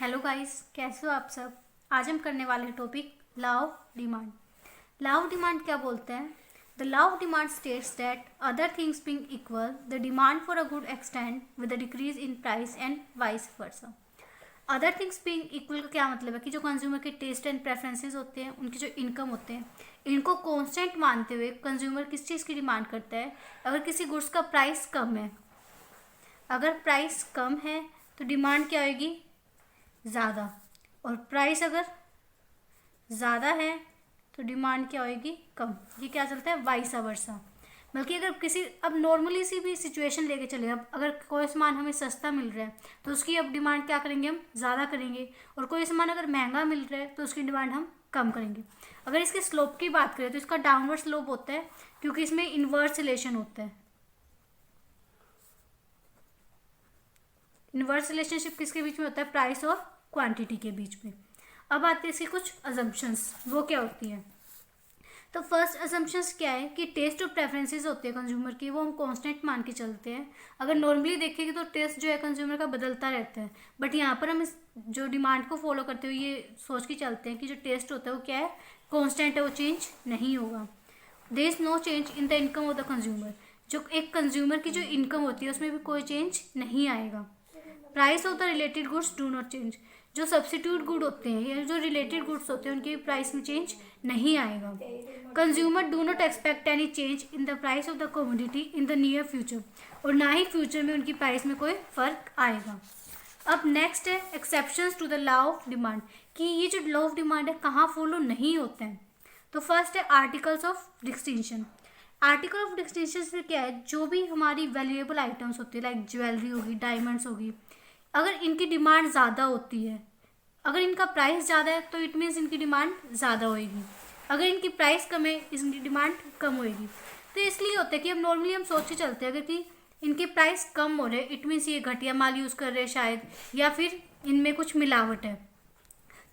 Hello guys, कैसे हो आप सब। आज हम करने वाले हैं topic law of demand. Law of demand क्या बोलते हैं? The law of demand states that other things being equal the demand for a good extend with a decrease in price and vice versa. Other things being equal का क्या मतलब है कि जो consumer के टेस्ट एंड प्रेफरेंसेस होते हैं, उनके जो इनकम होते हैं, इनको कांस्टेंट मानते हुए कंज्यूमर किस चीज़ की डिमांड करता है? अगर किसी गुड्स का प्राइस कम है, अगर प्राइस कम है तो डिमांड क्या होगी? ज़्यादा। और प्राइस अगर ज़्यादा है तो डिमांड क्या होगी? कम। ये क्या चलता है? Vice versa. बल्कि अगर किसी अब नॉर्मली सी भी सिचुएशन लेके चले, अब अगर कोई सामान हमें सस्ता मिल रहा है तो उसकी अब डिमांड क्या करेंगे? हम ज़्यादा करेंगे। और कोई सामान अगर महंगा मिल रहा है तो उसकी डिमांड हम कम करेंगे। अगर इसके स्लोप की बात करें तो इसका डाउनवर्ड स्लोप होता है, क्योंकि इसमें इन्वर्स रिलेशन होता है। इन्वर्स रिलेशनशिप किसके बीच में होता है? प्राइस और क्वांटिटी के बीच में। अब आते हैं इसकी कुछ अजम्पशंस, वो क्या होती हैं? तो फर्स्ट अजम्पशंस क्या है कि टेस्ट और प्रेफरेंसेस होते हैं कंज्यूमर की, वो हम कांस्टेंट मान के चलते हैं। अगर नॉर्मली देखेंगे तो टेस्ट जो है कंज्यूमर का बदलता रहता है, बट यहाँ पर हम इस जो डिमांड को फॉलो करते हुए ये सोच के चलते हैं कि जो टेस्ट होता है वो क्या है? कॉन्स्टेंट है, वो चेंज नहीं होगा। There is no change in the income of the consumer. जो एक कंज्यूमर की जो इनकम होती है उसमें भी कोई चेंज नहीं आएगा। Price of the related goods do not change. जो सब्सिट्यूट गुड होते हैं या जो रिलेटेड गुड्स होते हैं उनके प्राइस में चेंज नहीं आएगा। Consumer do not expect any change in the price of the commodity in the near future. और ना ही फ्यूचर में उनकी प्राइस में कोई फर्क आएगा। अब नेक्स्ट है exceptions to the law of demand, कि ये जो लॉ ऑफ डिमांड है कहाँ फॉलो नहीं होते हैं। तो फर्स्ट है articles of distinction. Article of distinction से क्या है? जो भी हमारी वैल्यूएबल आइटम्स होती है, लाइक ज्वेलरी होगी, डायमंड्स होगी, अगर इनकी डिमांड ज़्यादा होती है, अगर इनका प्राइस ज़्यादा है तो इट मीन्स इनकी डिमांड ज़्यादा होएगी। अगर इनकी प्राइस कम है, इनकी डिमांड कम होएगी। तो इसलिए होता है कि हम नॉर्मली हम सोच के चलते हैं अगर कि इनके प्राइस कम हो रहे हैं, इट मीन्स ये घटिया माल यूज़ कर रहे हैं शायद, या फिर इनमें कुछ मिलावट है।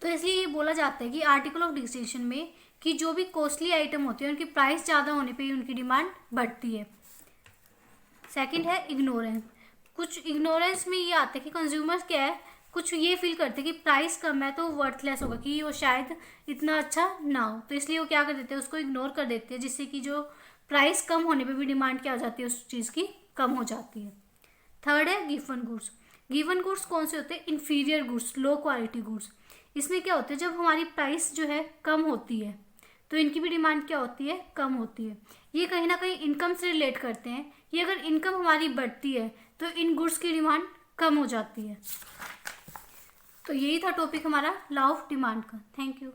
तो इसलिए ये बोला जाता है कि आर्टिकल ऑफ डिस्टिंक्शन में कि जो भी कॉस्टली आइटम होते हैं उनकी प्राइस ज़्यादा होने पे ही उनकी डिमांड बढ़ती है। सेकंड है इग्नोरेंस। कुछ इग्नोरेंस में ये आता है कि कंज्यूमर्स क्या है, कुछ ये फील करते हैं कि प्राइस कम है तो वर्थलेस होगा, कि वो शायद इतना अच्छा ना हो, तो इसलिए वो क्या कर देते हैं? उसको इग्नोर कर देते हैं, जिससे कि जो प्राइस कम होने पे भी डिमांड क्या हो जाती है? उस चीज़ की कम हो जाती है। थर्ड है गिवन गुड्स। गिवन गुड्स कौन से होते हैं? Inferior goods, low quality goods. इसमें क्या होता है? जब हमारी प्राइस जो है कम होती है तो इनकी भी डिमांड क्या होती है? कम होती है। ये कहीं ना कहीं इनकम से रिलेट करते हैं। ये अगर इनकम हमारी बढ़ती है तो इन गुड्स की डिमांड कम हो जाती है। तो यही था टॉपिक हमारा लॉ ऑफ डिमांड का। Thank you.